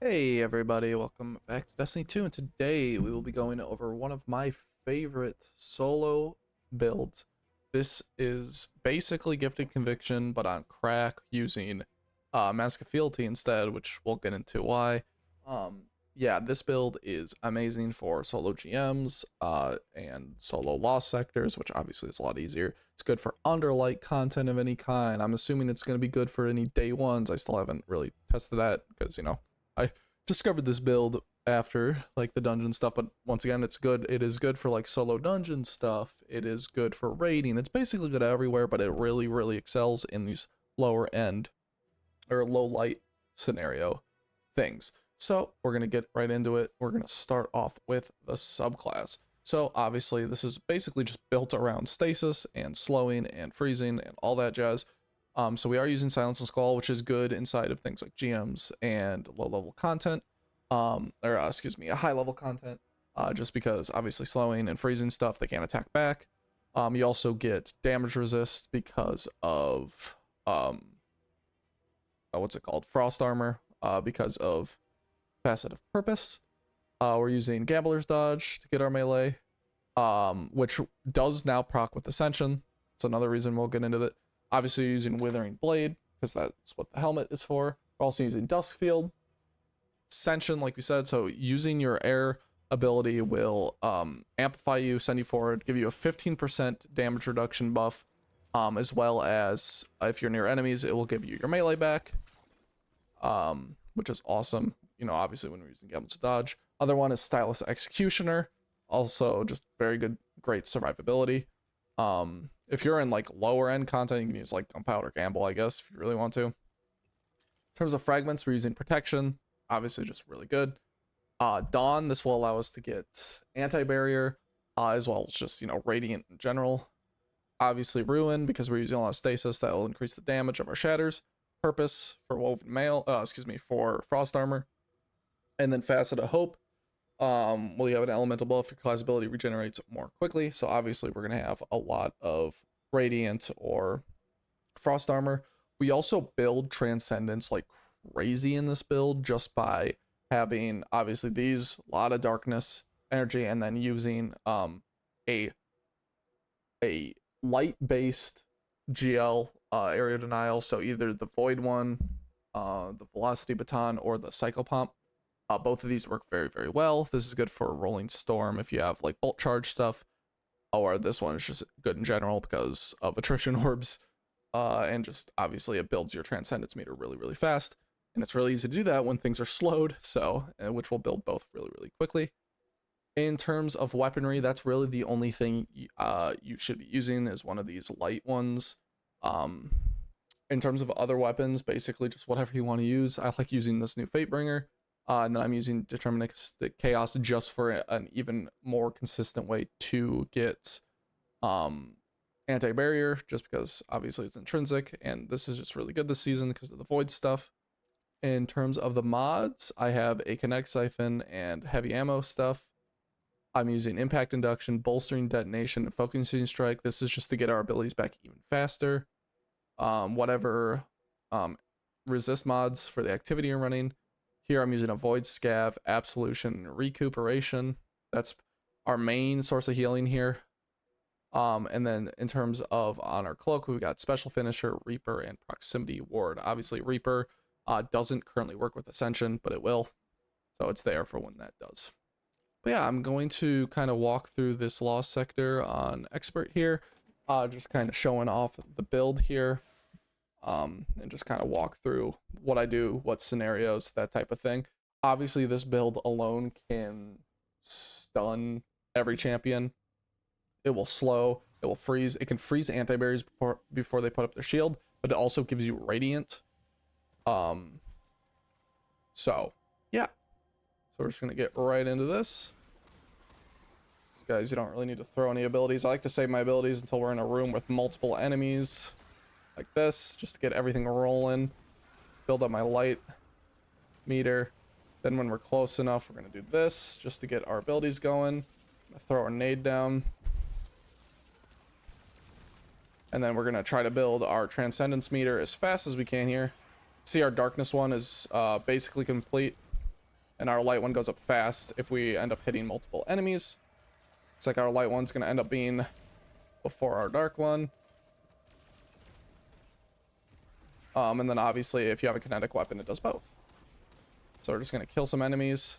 Hey everybody, welcome back to Destiny 2, and today we will be going over one of my favorite solo builds. This is basically Gifted Conviction, but on crack using Mask of Fealty instead, which we'll get into why. Um, yeah, this build is amazing for solo GMs and solo lost sectors, which obviously is a lot easier. It's good for underlight content of any kind. I'm assuming it's going to be good for any day ones. I still haven't really tested that because, I discovered this build after like the dungeon stuff, but once again, it's good. It is good for like solo dungeon stuff. It is good for raiding. It's basically good everywhere, but it really excels in these lower end or low light scenario things. So we're gonna get right into it. We're gonna start off with the subclass. So obviously this is basically just built around stasis and slowing and freezing and all that jazz. So we are using Silence and Skull, which is good inside of things like GMs and low-level content, excuse me, a high-level content, just because obviously slowing and freezing stuff, they can't attack back. You also get damage resist because of, what's it called? Frost armor, because of Facet of Purpose. We're using Gambler's Dodge to get our melee, which does now proc with Ascension. It's another reason we'll get into that. Obviously using Withering Blade, because that's what the helmet is for. We're also using Duskfield. Ascension, like we said, so using your air ability will amplify you, send you forward, give you a 15% damage reduction buff, as well as if you're near enemies, it will give you your melee back, which is awesome. Obviously when we're using Gambler's Dodge. Other one is Stylus Executioner, also just very good, great survivability. If you're in like lower end content, you can use like Gunpowder Gamble, I guess, if you really want to. In terms of fragments, we're using Protection, obviously just really good. Dawn, this will allow us to get anti-barrier, as well as just, Radiant in general. Obviously Ruin, because we're using a lot of stasis, that will increase the damage of our shatters. Purpose for Woven Mail, for Frost Armor. And then Facet of Hope. Well, you have an elemental buff, your class ability regenerates more quickly, so obviously we're going to have a lot of Radiant or Frost Armor. We also build Transcendence like crazy in this build just by having, obviously, these, a lot of Darkness energy, and then using a light-based GL area denial, so either the Void one, the Velocity Baton, or the Psychopomp. Both of these work very well. This is good for Rolling Storm if you have like Bolt Charge stuff, or this one is just good in general because of Attrition Orbs, and just obviously it builds your Transcendence meter really fast, and it's really easy to do that when things are slowed, so which will build both really quickly. In terms of weaponry, that's really the only thing you should be using is one of these light ones. In terms of other weapons, basically just whatever you want to use. I like using this new Fatebringer. And then I'm using Deterministic Chaos just for an even more consistent way to get anti-barrier, just because obviously it's intrinsic, and this is just really good this season because of the Void stuff. In terms of the mods, I have a Kinetic Siphon and heavy ammo stuff. I'm using Impact Induction, Bolstering Detonation, and Focusing Strike. This is just to get our abilities back even faster. Whatever resist mods for the activity you're running. Here I'm using a Void Scav, Absolution, and Recuperation. That's our main source of healing here. And then in terms of on our cloak, we've got Special Finisher, Reaper, and Proximity Ward. Obviously Reaper doesn't currently work with Ascension, but it will. So it's there for when that does. But yeah, I'm going to kind of walk through this Lost Sector on Expert here. Just kind of showing off the build here. And just kind of walk through what I do, what scenarios, that type of thing. Obviously, this build alone can stun every champion. It will slow, it will freeze. It can freeze anti-barriers before they put up their shield, but it also gives you Radiant. So, yeah. So we're just going to get right into this. Guys, you don't really need to throw any abilities. I like to save my abilities until we're in a room with multiple enemies. Like this, just to get everything rolling, build up my light meter. Then when we're close enough, we're gonna do this just to get our abilities going. Throw a nade down, and then we're gonna try to build our Transcendence meter as fast as we can here. See, our Darkness one is basically complete. and our light one goes up fast if we end up hitting multiple enemies. Looks like our light one's gonna end up being before our dark one. And then obviously if you have a kinetic weapon, it does both. So we're just gonna kill some enemies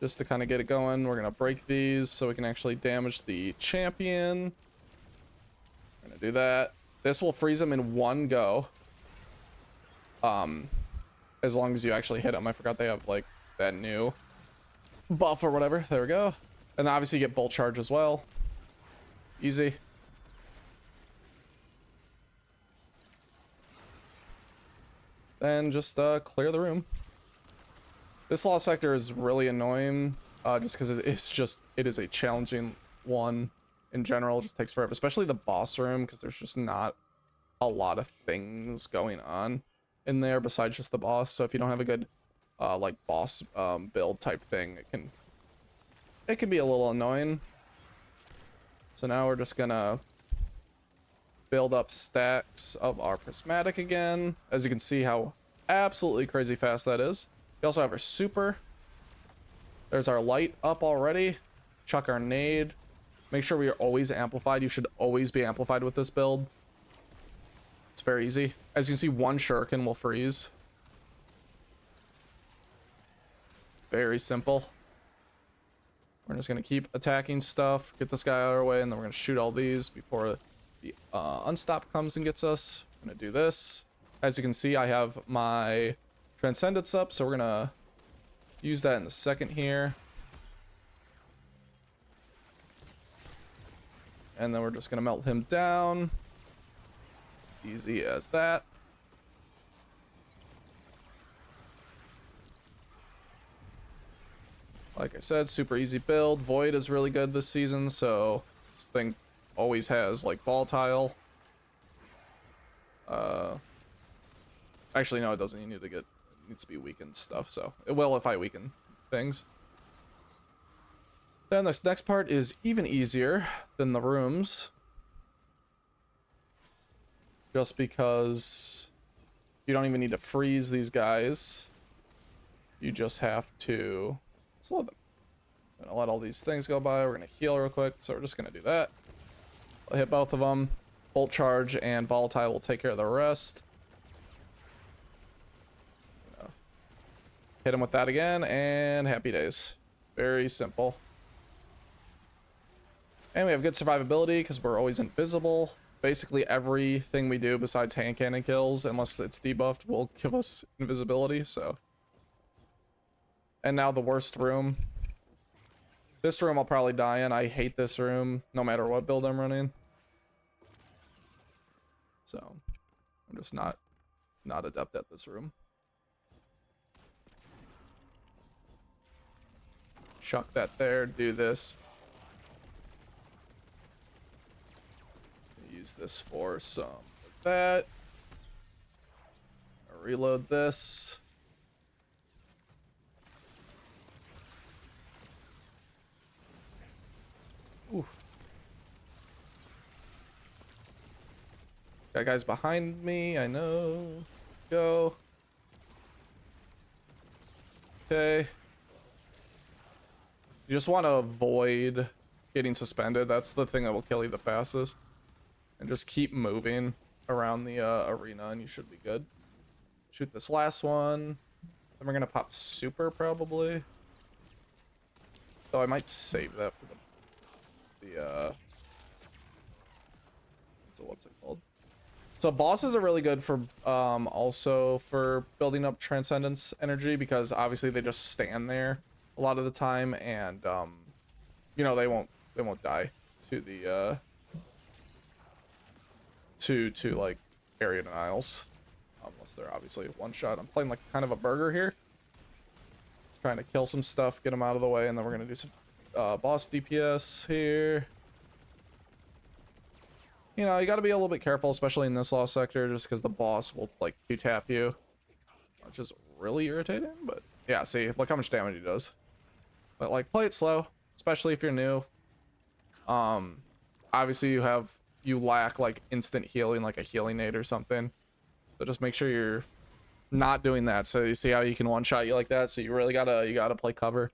just to kind of get it going. We're gonna break these so we can actually damage the champion. We're gonna do that. This will freeze them in one go. As long as you actually hit them. I forgot they have like that new buff or whatever. There we go. And obviously you get bolt charge as well. Easy. Then just clear the room. This lost sector is really annoying, just because it is a challenging one in general. It just takes forever, especially the boss room, because there's just not a lot of things going on in there besides just the boss. So if you don't have a good like boss build type thing, it can be a little annoying. So now we're just gonna build up stacks of our prismatic again. As you can see how absolutely crazy fast that is. We also have our super. There's our light up already. Chuck our nade. Make sure we are always amplified. You should always be amplified with this build. It's very easy. As you can see, one shuriken will freeze. Very simple. We're just gonna keep attacking stuff, get this guy out of our way, and then we're gonna shoot all these before the unstop comes and gets us. I'm gonna do this. As you can see, I have my transcendence up, so we're gonna use that in a second here. And then we're just gonna melt him down. Easy as that. Like I said, super easy build. Void is really good this season, so this thing always has like volatile. Actually, no, it doesn't. You need to get, it needs to be weakened stuff, so it will if I weaken things. Then this next part is even easier than the rooms. Just because you don't even need to freeze these guys. You just have to slow them. So I'm gonna let all these things go by. We're gonna heal real quick, so we're just gonna do that. I'll hit both of them. Bolt charge and volatile will take care of the rest. Hit him with that again, and happy days. Very simple. And we have good survivability because we're always invisible. Basically everything we do besides hand cannon kills, unless it's debuffed, will give us invisibility, so. And now the worst room. This room I'll probably die in. I hate this room, no matter what build I'm running. So, I'm just not adept at this room. Chuck that there, do this. Use this for some of that. I'll reload this. Oof. Got guys behind me, I know. Go. Okay. You just want to avoid getting suspended. That's the thing that will kill you the fastest. And just keep moving around the arena and you should be good. Shoot this last one. Then we're going to pop super probably. Though I might save that for so what's it called? So bosses are really good for also for building up transcendence energy, because obviously they just stand there a lot of the time, and you know, they won't die to the to like area denials unless they're obviously one shot. I'm playing like kind of a burger here, just trying to kill some stuff, get them out of the way, and then we're gonna do some boss DPS here. You know, you got to be a little bit careful, especially in this lost sector, just because the boss will like Q-tap you, which is really irritating. But yeah, see, look how much damage he does. But like, play it slow, especially if you're new. Obviously you lack like instant healing, like a healing nade or something. So just make sure you're not doing that. So you see how he can one shot you like that. So you really gotta play cover.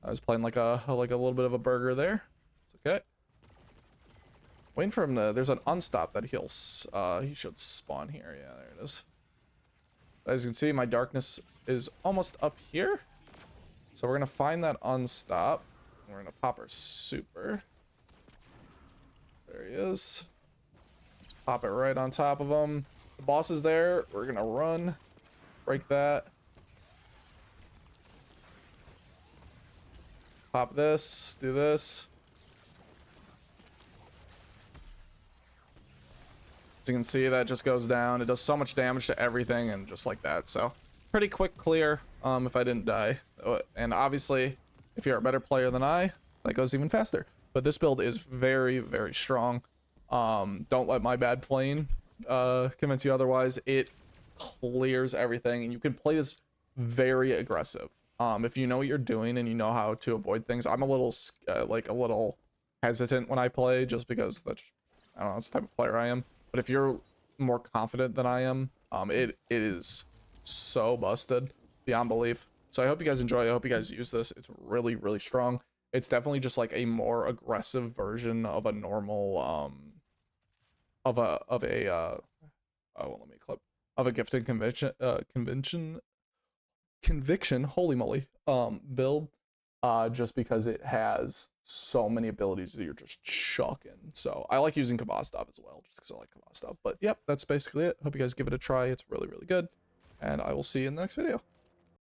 I was playing like a little bit of a burger there. It's okay. Waiting for him to. There's an unstop that he should spawn here. Yeah, there it is. As you can see, my darkness is almost up here. So we're gonna find that unstop. We're gonna pop our super. There he is. Pop it right on top of him. The boss is there. We're gonna run. Break that. Pop this. Do this. As you can see, that just goes down. It does so much damage to everything and just like that. So pretty quick clear if I didn't die. And obviously, if you're a better player than I, that goes even faster. But this build is very, very strong. Don't let my bad playing convince you otherwise. It clears everything, and you can play this very aggressive. If you know what you're doing and you know how to avoid things. I'm a little like a little hesitant when I play, just because that's, I don't know, that's the type of player I am. But if you're more confident than I am, it is so busted beyond belief. So I hope you guys enjoy. I hope you guys use this. It's really, really strong. It's definitely just like a more aggressive version of a normal well, let me clip, of a gifted conviction, holy moly, build, just because it has so many abilities that you're just chucking. So I like using Kvastov as well, just because I like Kvastov. But yep, that's basically it. Hope you guys give it a try. It's really, really good, and I will see you in the next video.